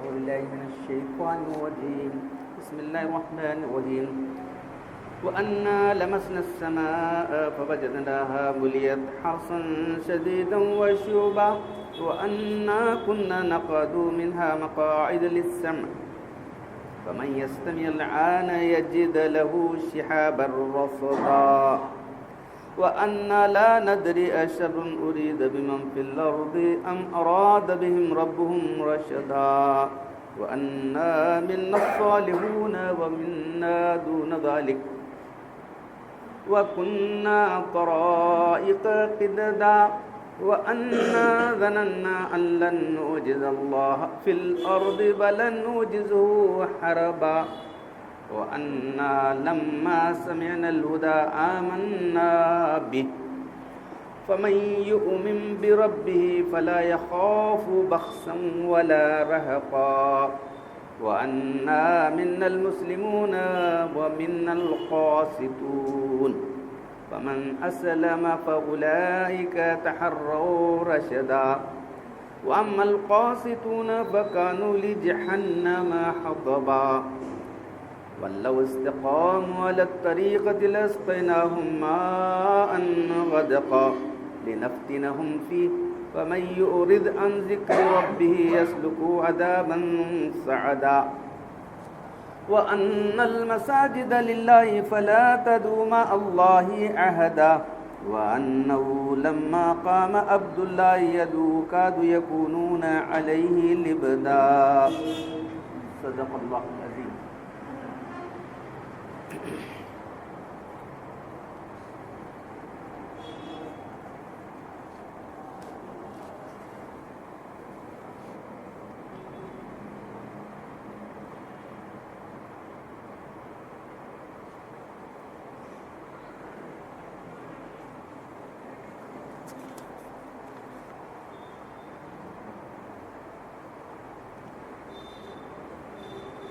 بالله من الشيطان الرجيم بسم الله الرحمن الرحيم وأنا لمسنا السماء فوجدناها مليت حرسا شديدا وشوبا وأنا كنا نقعد منها مقاعد للسمع فمن يستمع الآن يجد له شهابا رصدا وأنا لا ندري أشر أريد بمن في الأرض أم أراد بهم ربهم رشدا وأنا منا الصالحون ومنا دون ذلك وكنا طرائق قددا وأنا ظننا أن لن نعجز الله في الأرض بل نعجزه حربا وأنا لما سمعنا الهدى آمنا به فمن يؤمن بربه فلا يخاف بخسا ولا رهقا وأنا منا المسلمون ومنا القاسطون فمن أسلم فأولئك تحروا رشدا وأما القاسطون فكانوا لجهنم حطبا ولو استقاموا على الطريقة لاسقيناهم ماء غدقا لنفتنهم فيه فمن يعرض عن ذكر ربه يسلكه عذابا صعدا وأن المساجد لله فلا تدعوا مع الله أحدا وأنه لما قام عبد الله يدعو كادوا يكونون عليه لبدا صدق الله العظيم.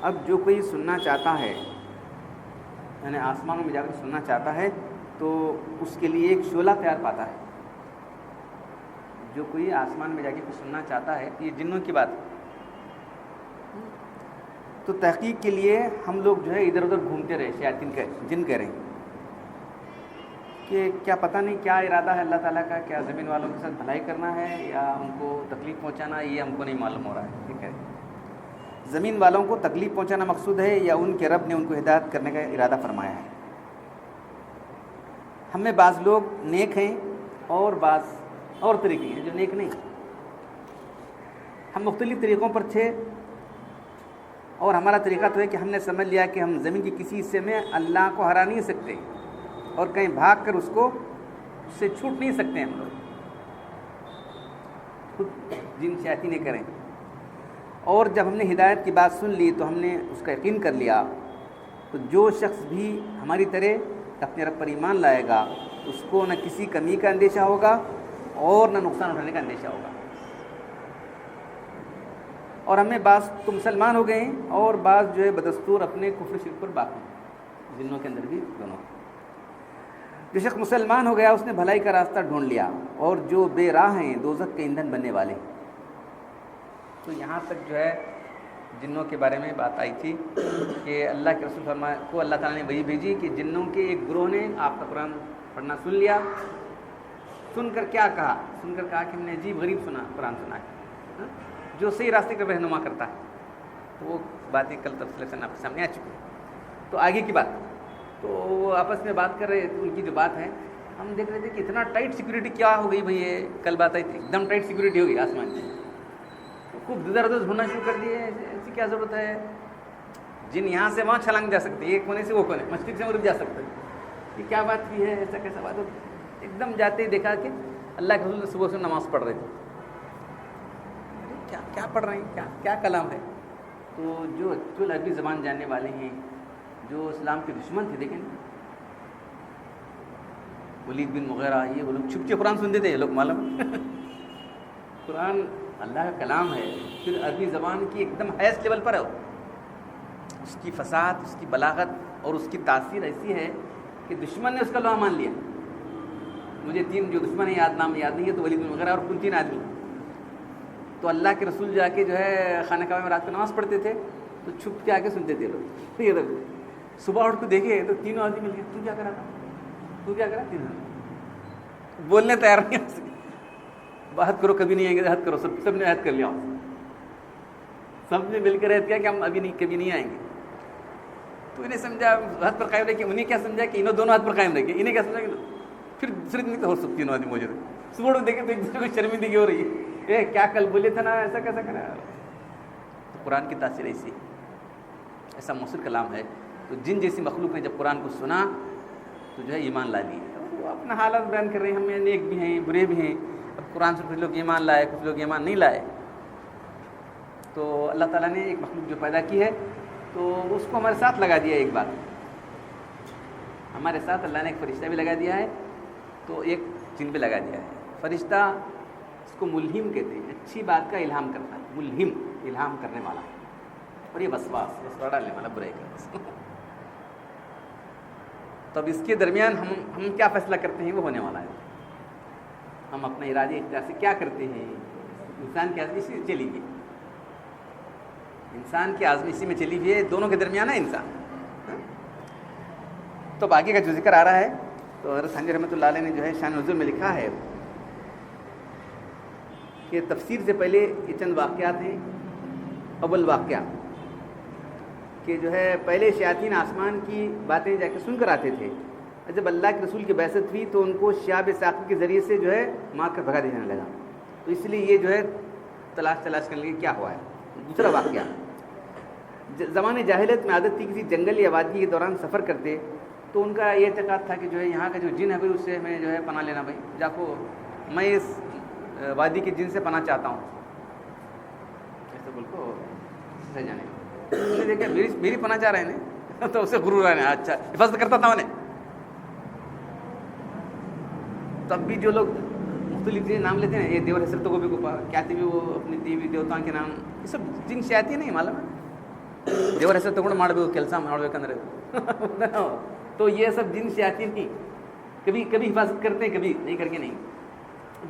اب جو کوئی سننا چاہتا ہے یعنی آسمانوں میں جا کر سننا چاہتا ہے تو اس کے لیے ایک شعلہ تیار پاتا ہے. جو کوئی آسمان میں جا کے کچھ سننا چاہتا ہے یہ جنوں کی بات ہے تو تحقیق کے لیے ہم لوگ جو ہے ادھر ادھر گھومتے رہے شیاطین کے جن کہہ رہے ہیں کہ کیا پتہ نہیں کیا ارادہ ہے اللہ تعالیٰ کا, کیا زمین والوں کے ساتھ بھلائی کرنا ہے یا ان کو تکلیف پہنچانا, یہ ہم کو نہیں معلوم ہو رہا ہے. ٹھیک ہے, زمین والوں کو تکلیف پہنچانا مقصود ہے یا ان کے رب نے ان کو ہدایت کرنے کا ارادہ فرمایا ہے. ہم میں بعض لوگ نیک ہیں اور بعض اور طریقے ہیں جو نیک نہیں. ہم مختلف طریقوں پر تھے اور ہمارا طریقہ تو ہے کہ ہم نے سمجھ لیا کہ ہم زمین کے کسی حصے میں اللہ کو ہرا نہیں سکتے اور کہیں بھاگ کر اس سے چھوٹ نہیں سکتے. ہم لوگ خود جن شیاطینیں کریں. اور جب ہم نے ہدایت کی بات سن لی تو ہم نے اس کا یقین کر لیا. تو جو شخص بھی ہماری طرح اپنے رب پر ایمان لائے گا اس کو نہ کسی کمی کا اندیشہ ہوگا اور نہ نقصان اٹھانے کا اندیشہ ہوگا. اور ہمیں بعض تو مسلمان ہو گئے ہیں اور بعض جو ہے بدستور اپنے کفر شرک پر باقی ہیں, جنوں کے اندر بھی دونوں. جو شخص مسلمان ہو گیا اس نے بھلائی کا راستہ ڈھونڈ لیا اور جو بے راہ ہیں دوزخ کے ایندھن بننے والے ہیں. تو یہاں تک جو ہے جنوں کے بارے میں بات آئی تھی کہ اللہ کے رسول کو اللہ تعالیٰ نے وہی بھیجی کہ جنوں کے ایک گروہ نے آپ کا قرآن پڑھنا سن لیا. سن کر کیا کہا؟ سن کر کہا کہ ہم نے عجیب غریب قرآن سنا ہے جو صحیح راستے کا رہنما کرتا ہے. تو وہ باتیں کل تفصیل سے آپ کے سامنے آ چکی ہیں. تو آگے کی بات, تو وہ آپس میں بات کر رہے. ان کی جو بات ہے ہم دیکھ رہے تھے کہ اتنا ٹائٹ سیکورٹی کیا ہو گئی بھائی. یہ کل بات آئی تھی ایک دم ٹائٹ سیکورٹی ہو گئی آسمان کی. خوب ادھر ادھر ہونا شروع کر دیے. ایسی کیا ضرورت ہے؟ جن یہاں سے وہاں چھلانگ جا سکتے, ایک کونے سے وہ کونے, مشرق سے مغرب جا سکتے. یہ کیا بات بھی ہے؟ ایسا کیسا بات؟ ایک دم جاتے ہی دیکھا کہ اللہ کے رسول صبح سے نماز پڑھ رہے تھے. کیا پڑھ رہے ہیں, کیا کلام ہے؟ تو جو ایکچوئل عربی زبان جاننے والے ہیں, جو اسلام کے دشمن تھے, دیکھیں ولید بن مغیرہ, یہ وہ لوگ چھپ کے قرآن سنتے تھے. یہ لوگ معلوم قرآن اللہ کا کلام ہے, پھر عربی زبان کی ایک دم ہائیسٹ لیول پر ہے. اس کی فصاحت, اس کی بلاغت اور اس کی تاثیر ایسی ہے کہ دشمن نے اس کا لوہا مان لیا. مجھے 3 جو دشمن ہیں نام یاد نہیں ہے, تو ولید بن مغیرہ اور کن 3 آدمی. تو اللہ کے رسول جا کے جو ہے خانہ کعبہ میں رات کو نماز پڑھتے تھے تو چھپ کے آ کے سنتے تھے لوگ. یہ صبح اٹھ کے دیکھے تو تینوں آدمی مل گئے, تو کیا کرا تھا, تو کیا کرا, تینوں بولنے تیار نہیں ہو سکے. بات کرو کبھی نہیں آئیں گے, عہد کرو, سب نے عہد کر لیا, سب نے مل کر عہد کیا کہ ہم ابھی نہیں کبھی نہیں آئیں گے. تو انہیں سمجھا عہد پر قائم رکھے, انہیں کیا سمجھا کہ انہوں دونوں عہد پر قائم رکھے, انہیں کیا سمجھا کہ پھر دوسرے دن تو ہو سکتی تینوں آدمی موجود ہے. صبح دیکھیں تو ایک دوسرے کو شرمندگی ہو رہی ہے, کیا کل بولے تھا نا, ایسا کیسا کرا. تو قرآن کی تاثیر ایسی, ایسا مؤثر کلام ہے. تو جن جیسی مخلوق نے جب قرآن کو سنا تو جو ہے ایمان لا لی. وہ اپنا حالات بیان کر رہے ہیں, ہم نیک بھی ہیں برے بھی ہیں. اب قرآن سے کچھ لوگ ایمان لائے, کچھ لوگ ایمان نہیں لائے. تو اللہ تعالیٰ نے ایک مخلوق جو پیدا کی ہے تو اس کو ہمارے ساتھ لگا دیا. ایک بات ہمارے ساتھ اللہ نے ایک فرشتہ بھی لگا دیا ہے, تو ایک جن بھی لگا دیا ہے. فرشتہ اس کو ملہم کہتے ہیں, اچھی بات کا الہام کرتا ہے. ملہم الہام کرنے والا, اور یہ وسواس ڈالنے والا, برے کا. تو اب اس کے درمیان ہم کیا فیصلہ کرتے ہیں وہ ہونے والا ہے. ہم اپنا ارادے اختیار سے کیا کرتے ہیں. انسان کی آزمی اسی میں چلی گئی, انسان کی آزمی اسی میں چلی ہوئی ہے, دونوں کے درمیان ہے انسان. تو باقی کا جو ذکر آ رہا ہے تو حضرت سانجی رحمۃ اللہ علیہ نے جو ہے شان نزول میں لکھا ہے کہ تفسیر سے پہلے یہ چند واقعات ہیں. اول واقعہ کہ جو ہے پہلے شیاطین آسمان کی باتیں جا کے سن کر آتے تھے, جب اللہ کے رسول کی بعثت ہوئی تو ان کو شہاب ثاقب کے ذریعے سے جو ہے مار کر بھگا دینے لگا. تو اس لیے یہ جو ہے تلاش کرنے لگے کیا ہوا ہے. دوسرا واقعہ, زمانے جاہلیت میں عادت تھی کسی جنگل یا وادی کے دوران سفر کرتے تو ان کا یہ اعتقاد تھا کہ جو ہے یہاں کا جو جن ہے بھائی اس سے ہمیں جو ہے پناہ لینا. بھائی جا کو میں اس وادی کے جن سے پناہ چاہتا ہوں, ایسے بول کو جانے دیکھا میری پناہ چاہ رہے ہیں تو اسے غرور آنے, اچھا حفاظت کرتا تھا انہیں. تب بھی جو لوگ مختلف نام لیتے ہیں, یہ دیور حسرت کو بھی کیا تھی وہ اپنی دیوی دیوتاؤں کے نام, یہ سب جن شیاطین نہیں معلوم ہے. دیور حسرت کو ಮಾಡಬೇಕು ಕೆಲಸ ಮಾಡಬೇಕಂದ್ರೆ تو یہ سب جن شیاطین نہیں, کبھی حفاظت کرتے ہیں کبھی نہیں کر کے نہیں.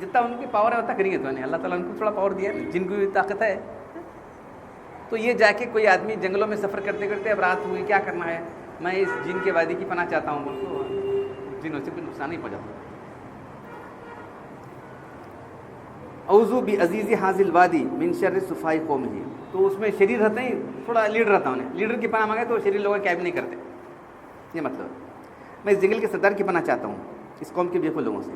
جتنا ان کی پاور ہے اتنا کریں گے. تو اللہ تعالیٰ ان کو تھوڑا پاور دیا ہے, جن کی بھی طاقت ہے. تو یہ جا کے کوئی آدمی جنگلوں میں سفر کرتے کرتے اب رات ہوئی کیا کرنا ہے, میں اس جن کے وادی کی پناہ چاہتا ہوں بول تو جنوں سے کوئی نقصان نہیں پہنچاتا. اوذو بعزیز حاذل وادی من شر صفائی قومہ, تو اس میں شریر رہتے ہیں, تھوڑا لیڈر رہتا ہوں, لیڈر کی پناہ مانگے تو شریر لوگ کیا بھی نہیں کرتے. یہ مطلب میں اس جنگل کے سردار کی پناہ چاہتا ہوں اس قوم کے بے وقوف لوگوں سے.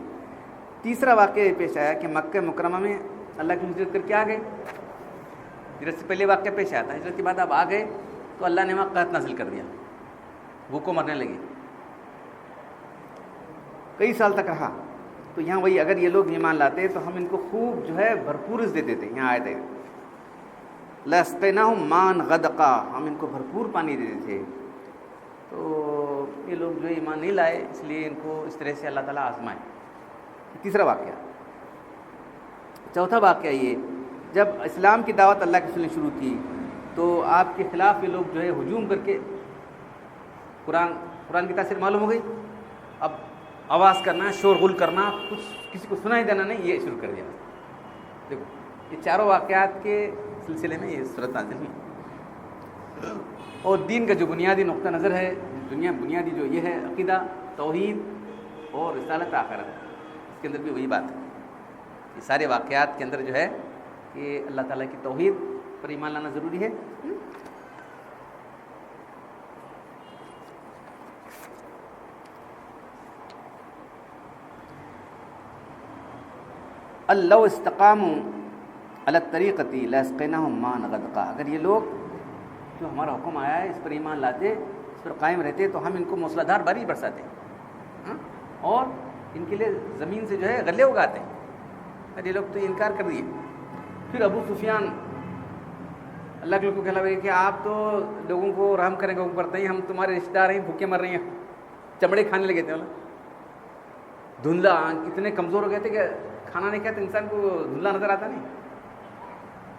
تیسرا واقعہ یہ پیش آیا کہ مکہ مکرمہ میں اللہ کی ہجرت کر کے آ گئے. ہجرت سے پہلے واقعہ پیش آیا تھا, ہجرت کے بعد اب آ گئے تو اللہ نے وہاں قحط نازل کر دیا, بھوکوں مرنے لگے. کئی سال تک رہا. تو یہاں وہی اگر یہ لوگ ایمان لاتے تو ہم ان کو خوب جو ہے بھرپور دے دیتے. یہاں آئے تھے لَاسْقَيْنَاهُمْ مَاءً غَدَقًا, ہم ان کو بھرپور پانی دے دیتے تھے. تو یہ لوگ جو ایمان نہیں لائے اس لیے ان کو اس طرح سے اللہ تعالیٰ آزمائے. تیسرا واقعہ. چوتھا واقعہ یہ, جب اسلام کی دعوت اللہ کے رسول نے شروع کی تو آپ کے خلاف یہ لوگ جو ہے ہجوم کر کے قرآن کی تاثیر معلوم ہو گئی. اب آواز کرنا, شور غل کرنا, کچھ کسی کو سنائی دینا نہیں, یہ شروع کر دیا. دیکھو یہ چاروں واقعات کے سلسلے میں یہ صورت نازل ہوئی. اور دین کا جو بنیادی نقطہ نظر ہے, بنیادی جو یہ ہے عقیدہ, توحید اور رسالت آخرت, اس کے اندر بھی وہی بات ہے. یہ سارے واقعات کے اندر جو ہے کہ اللہ تعالیٰ کی توحید پر ایمان لانا ضروری ہے. لَوْ اسْتَقَامُوا عَلَى الطَّرِيقَةِ لَاسْقَيْنَاهُمْ مَاءً غَدَقًا, اگر یہ لوگ جو ہمارا حکم آیا ہے اس پر ایمان لاتے, اس پر قائم رہتے تو ہم ان کو موسلا دھار بارش برساتے اور ان کے لیے زمین سے جو ہے غلے اگاتے. یہ لوگ تو انکار کر دیے. پھر ابو سفیان اللہ کے لوگ کو کہلا کہ آپ تو لوگوں کو رحم کرنے کا حکم کرتے ہیں, ہم تمہارے رشتہ دار ہیں, بھوکے مر رہے ہیں, چمڑے کھانے لگے تھے. دھندلا, اتنے کمزور ہو گئے تھے کہ کھانا نہیں کھاتے, انسان کو دھندلا نظر آتا نہیں.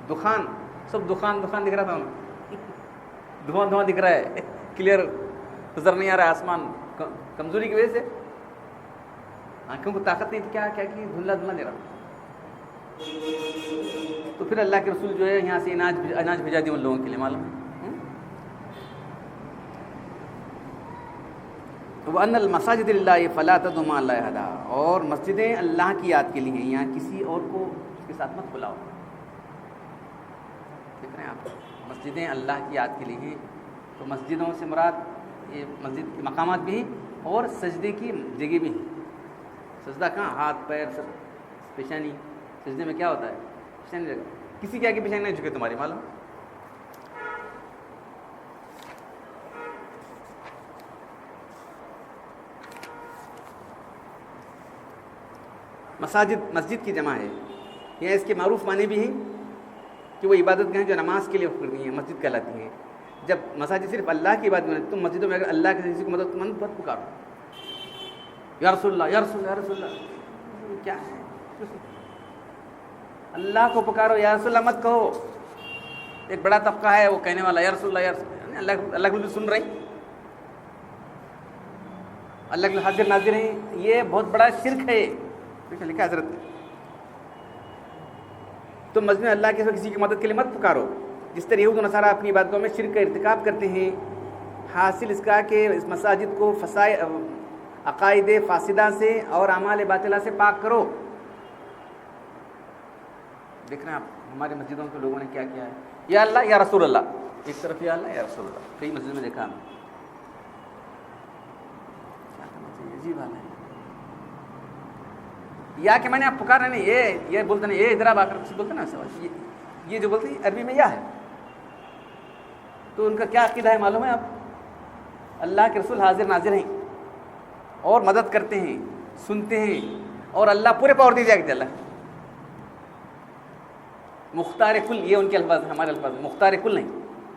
دخان, سب دخان دکھ رہا تھا انہیں, دھواں دکھ رہا ہے, کلیئر نظر نہیں آ رہا ہے آسمان, کمزوری کی وجہ سے آنکھوں کو طاقت نہیں, کیا کی دھندلا دے رہا. تو پھر اللہ کے رسول جو ہے یہاں سے اناج بھیجا دیا ان لوگوں کے لیے، معلوم ہے۔ وَأَنَّ الْمَسَاجِدَ لِلَّهِ فَلَا تَدْعُوا مَعَ اللَّهِ أَحَدًا، اور مسجدیں اللہ کی یاد کے لیے ہیں، یہاں کسی اور کو اس کے ساتھ مت بلاؤ۔ دیکھ رہے ہیں آپ، مسجدیں اللہ کی یاد کے لیے ہیں، تو مسجدوں سے مراد یہ مسجد کے مقامات بھی ہیں اور سجدے کی جگہ بھی ہیں۔ سجدہ کہاں؟ ہاتھ پیر سب، پیشانی۔ سجدے میں کیا ہوتا ہے؟ پیشانی جگہ، کسی کے آگے پیشانی نہیں جھکے تمہاری، معلوم۔ مسجد کی جمع ہے، یا اس کے معروف معنی بھی ہیں کہ وہ عبادت گاہیں جو نماز کے لیے کرنی ہیں، مسجد کہلاتی ہیں۔ جب مساجد صرف اللہ کی عبادت میں، تم مسجدوں میں اگر اللہ کے کسی کو مدد پکارو، یا رسول اللہ، یا رسول اللہ، یا رسول اللہ، کیا ہے؟ اللہ کو پکارو، یا رسول اللہ مت کہو۔ ایک بڑا طبقہ ہے وہ کہنے والا یا رسول اللہ، یا رسول اللہ، اللہ کو سن رہی، اللہ کے حاضر ناظر ہیں، یہ بہت بڑا شرک ہے، لکھا حضرت نے۔ تو مسجد میں اللہ کے کسی کی مدد کے لیے مت پکارو، جس طرح یہود و نصارہ اپنی عبادتوں میں شرک کا ارتکاب کرتے ہیں۔ حاصل اس کا کہ اس مساجد کو عقائد فاسدہ سے اور اعمال باطلہ سے پاک کرو۔ دیکھ رہے ہیں آپ ہماری مسجدوں کے لوگوں نے کیا کیا ہے، یا اللہ یا رسول اللہ، ایک طرف یا اللہ یا رسول اللہ، کئی مسجد میں دیکھا ہم۔ کیا کرنا چاہیے؟ عجیب حال ہے۔ یا کہ میں نے آپ پکارا نہیں، یہ بولتے نہیں، یہ ادھر آ کر کسی بولتے نا سوال، یہ جو بولتے ہیں عربی میں یا ہے، تو ان کا کیا عقیدہ ہے معلوم ہے آپ؟ اللہ کے رسول حاضر ناظر ہیں اور مدد کرتے ہیں، سنتے ہیں، اور اللہ پورے پاور دی جائے گی اللہ مختار کل، یہ ان کے الفاظ ہیں، ہمارے الفاظ ہیں، مختار کل نہیں،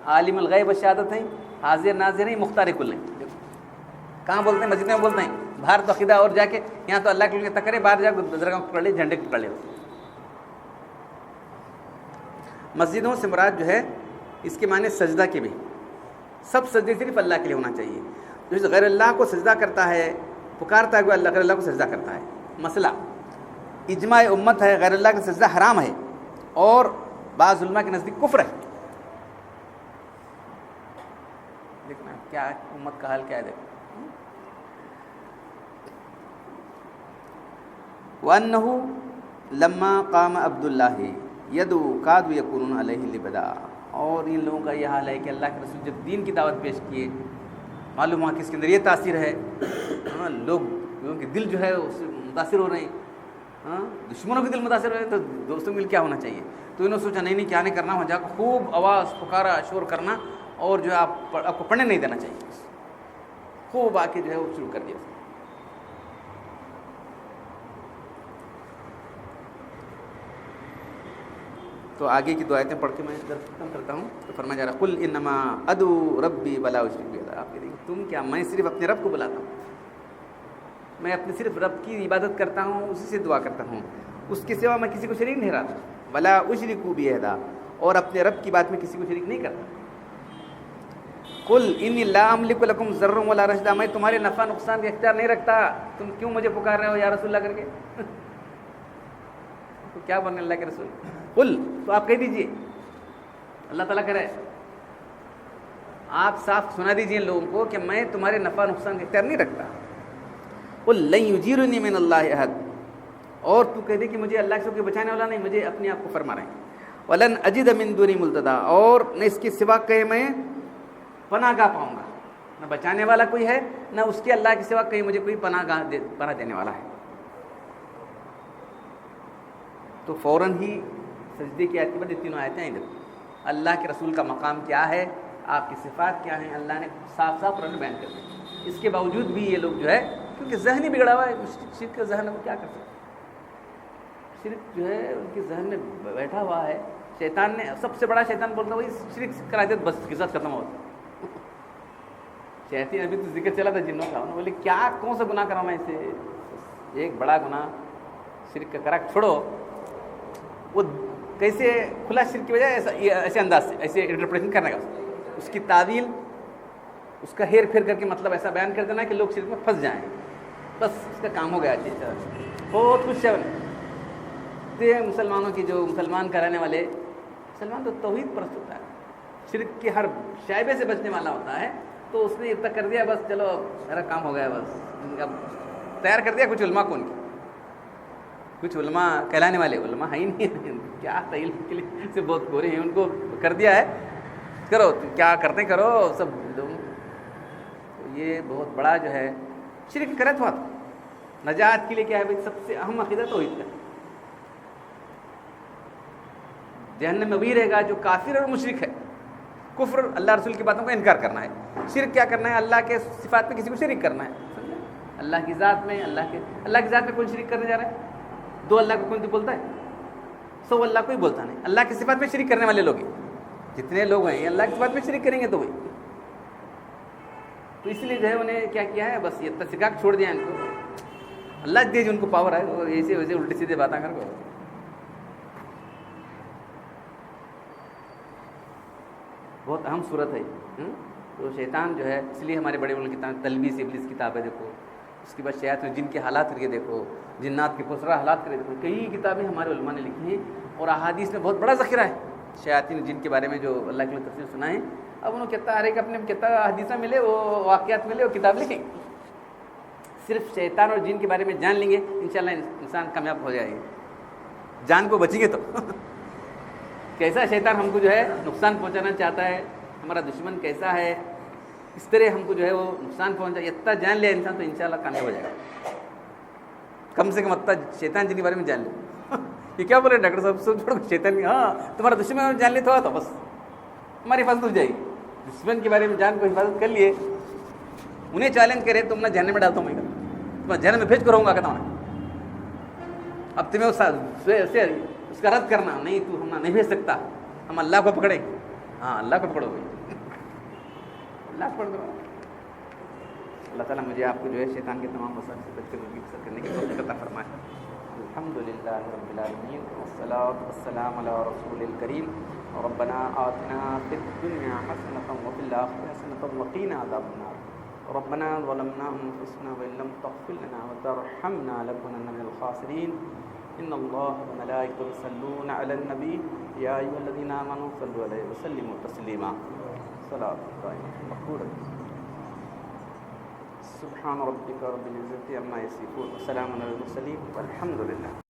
عالم الغیب والشہادت ہیں، حاضر ناظر ہیں، مختار کل نہیں۔ کہاں بولتے ہیں؟ مسجد میں بولتے ہیں، باہر تو عقیدہ اور جا کے، یہاں تو اللہ کے لیے تکرے، باہر جا کے درگاہ پکڑ لے، جھنڈے پکڑ لے۔ مسجدوں سے مراد جو ہے اس کے معنی سجدہ کے بھی، سب سجدے صرف اللہ کے لیے ہونا چاہیے۔ جو غیر اللہ کو سجدہ کرتا ہے، پکارتا ہے وہ اللہ غیر اللہ کو سجدہ کرتا ہے۔ مسئلہ اجماع امت ہے، غیر اللہ کا سجدہ حرام ہے اور بعض علماء کے نزدیک کفر ہے۔ دیکھنا کیا امت کا حال کیا ہے، دیکھو۔ وَأَنَّهُ لَمَّا قَامَ عَبْدُ اللَّهِ يَدْعُو كَادُوا يَكُونُونَ عَلَيْهِ لِبَدًا، اور ان لوگوں کا یہ حال ہے کہ اللہ کے رسول جب دین کی دعوت پیش کیے، معلوم ہوا کہ اس کے اندر یہ تاثیر ہے، لوگوں کے دل جو ہے اس سے متاثر ہو رہے ہیں، دشمنوں کے دل متاثر ہو رہے ہیں، تو دوستوں کے دل کیا ہونا چاہیے؟ تو انہوں نے سوچا نہیں کیا نہیں کرنا، وہاں جا کر خوب آواز پکارا، شور کرنا، اور جو ہے آپ کو پڑھنے نہیں دینا چاہیے، خوب آ کے جو ہے وہ شروع کر دیا۔ تو آگے کی دو آیتیں پڑھ کے میں درس ختم کرتا ہوں۔ تو فرمایا جا رہا قل انما ادعو ربی ولا اشرک بہ، آپ کہتے ہیں تم کیا، میں صرف اپنے رب کو بلاتا ہوں، میں اپنے صرف رب کی عبادت کرتا ہوں، اسی سے دعا کرتا ہوں، اس کے سوا میں کسی کو شریک نہیں رہتا، ولا اشرک بہ، اور اپنے رب کی بات میں کسی کو شریک نہیں کرتا۔ قل انی لا املک لکم ضرا ولا رشدا، میں تمہارے نفع نقصان کا اختیار نہیں رکھتا، تم کیوں مجھے پکار رہے ہو یا رسول اللہ کر کے؟ تو کیا بننے اللہ کے رسول؟ قل، تو آپ کہہ دیجئے، اللہ تعالیٰ کرے آپ صاف سنا دیجئے ان لوگوں کو کہ میں تمہارے نفع نقصان کا اختیار نہیں رکھتا۔ قل لن یجیرنی من اللہ احد، اور تو کہہ دے کہ مجھے اللہ سے کوئی بچانے والا نہیں، مجھے اپنے آپ کو فرما رہے ہیں۔ ولن اجد من دونی ملتدا، اور نہ اس کے سوا کہیں میں پناہ گاہ پاؤں گا، نہ بچانے والا کوئی ہے، نہ اس کے اللہ کے سوا کہیں مجھے کوئی پناہ دینے والا ہے۔ تو فوراً ہی سجدے کی آیت کے بعد یہ تینوں آیتیں ادھر، اللہ کے رسول کا مقام کیا ہے، آپ کی صفات کیا ہیں، اللہ نے صاف صاف قرآن میں بیان کر دیا۔ اس کے باوجود بھی یہ لوگ جو ہے، کیونکہ ذہن ہی بگڑا ہوا ہے، شرک کا ذہن ہے، وہ کیا کر سکتے، شرک جو ہے ان کے ذہن میں بیٹھا ہوا ہے۔ شیطان نے، سب سے بڑا شیطان بولتا ہے وہی شرک کرا دے، بس قصہ ختم ہوتا۔ شیطان ابھی تو ذکر چلا تھا جنوں کا، انہوں نے بولے کیا کون سا گناہ کرا میں اسے، ایک بڑا گناہ شرک کا کرا، چھوڑو۔ وہ کیسے کھلا شرک کی وجہ ایسے انداز سے، ایسے انٹرپریشن کرنے کا، اس کی تعویل، اس کا ہیر پھیر کر کے مطلب ایسا بیان کر دینا کہ لوگ شرک میں پھنس جائیں، بس اس کا کام ہو گیا۔ بہت کچھ ہے، دیکھتے ہیں مسلمانوں کی، جو مسلمان کرانے والے، مسلمان تو توحید پرست ہوتا ہے، شرک کے ہر شائبے سے بچنے والا ہوتا ہے، تو اس نے اتنا کر دیا بس چلو میرا کام ہو گیا، بس اب تیار کر دیا۔ کچھ علماء کو، ان کی کچھ علماء کہلانے والے علماء ہیں ہی نہیں، کیا تعیل کے لیے سے بہت گورے ہیں، ان کو کر دیا ہے کرو کیا کرتے ہیں کرو سب لوگ۔ تو یہ بہت بڑا جو ہے شرک کرے تو نجات کے لیے کیا ہے بھائی، سب سے اہم عقیدہ توحید کا۔ جہنم میں وہی رہے گا جو کافر اور مشرک ہے۔ کفر اللہ رسول کی باتوں کا انکار کرنا ہے، شرک کیا کرنا ہے، اللہ کے صفات میں کسی کو شریک کرنا ہے، اللہ کی ذات میں، اللہ کی ذات میں کون شریک کرنے جا رہا ہے؟ دو اللہ کو کون تو بولتا ہے؟ سو اللہ کوئی بولتا نہیں، اللہ کی صفات میں شریک کرنے والے لوگ ہیں جتنے لوگ ہیں، اللہ کی صفات میں شریک کریں گے تو وہی۔ تو اس لیے جو ہے انہیں کیا کیا ہے، بس یہ سکھا کے چھوڑ دیا ان کو، اللہ دے جو ان کو پاور ہے، اور ایسے ویسے الٹے سیدھے باتیں کر کے۔ بہت اہم صورت ہے۔ تو شیطان جو ہے، اس لیے ہمارے بڑے بڑے کتاب تلبیس ابلیس کتاب ہے، دیکھو اس کے بعد شیاطین جن کے حالات کر کے دیکھو، جنات کے پسرا حالات کر کے دیکھو، کئی کتابیں ہمارے علماء نے لکھی ہیں، اور احادیث میں بہت بڑا ذخیرہ ہے شیاطین جن کے بارے میں جو اللہ کے لیے تفسیر سنائیں۔ اب انہوں کہتا ہے کہ اپنے کتنا حدیثیں ملے، وہ واقعات ملے، وہ کتاب لکھیں۔ صرف شیطان اور جن کے بارے میں جان لیں گے، انشاءاللہ انسان کامیاب ہو جائے گا، جان کو بچیں گے تو۔ کیسا شیطان ہم کو جو ہے نقصان پہنچانا چاہتا ہے، ہمارا دشمن کیسا ہے، اس طرح ہم کو جو ہے وہ نقصان پہنچا، اتنا جان لے انسان تو انشاءاللہ کامیاب ہو جائے گا۔ کم سے کم اتنا شیطان جن کے بارے میں جان لے۔ یہ کیا بول رہے ڈاکٹر صاحب، سب چھوڑو شیطان کی، ہاں تمہارا دشمن جان لے تو بس ہماری حفاظت ہو جائے گی۔ دشمن کے بارے میں جان کو حفاظت کر لیے، انہیں چیلنج کرے تم نہ جہنم میں ڈالتا ہوں میں، تمہیں جہنم میں بھیج کر رہوں گا کہتا ہوں۔ اب تمہیں اس کا رد کرنا نہیں، تو ہم نہیں بھیج سکتا، ہم اللہ کو پکڑیں۔ ہاں اللہ کو پکڑو گے، اللہ کو پکڑ دو۔ اللہ تعالیٰ مجھے آپ کو جو ہے شیطان کے تمام مسائل سے بچ کر ان کی حفاظت کرنے کی توفیق عطا فرمائے۔ الحمدللہ رب العالمین، والصلاۃ والسلام علی رسول الکریم، ربنا آتنا فی الدنیا حسنۃ وفی الآخرۃ حسنۃ وقنا عذاب النار، ربنا ظلمنا انفسنا وان لم تغفر لنا وترحمنا لنكونن من الخاسرین۔ ان اللہ وملائکتہ یصلون علی النبی یا ایھا الذین آمنوا صلوا علیہ وسلموا تسلیما۔ صلاۃ مقبولۃ۔ سبحان ربک رب العزۃ عما یصفون وسلام علی المرسلین والحمد للہ۔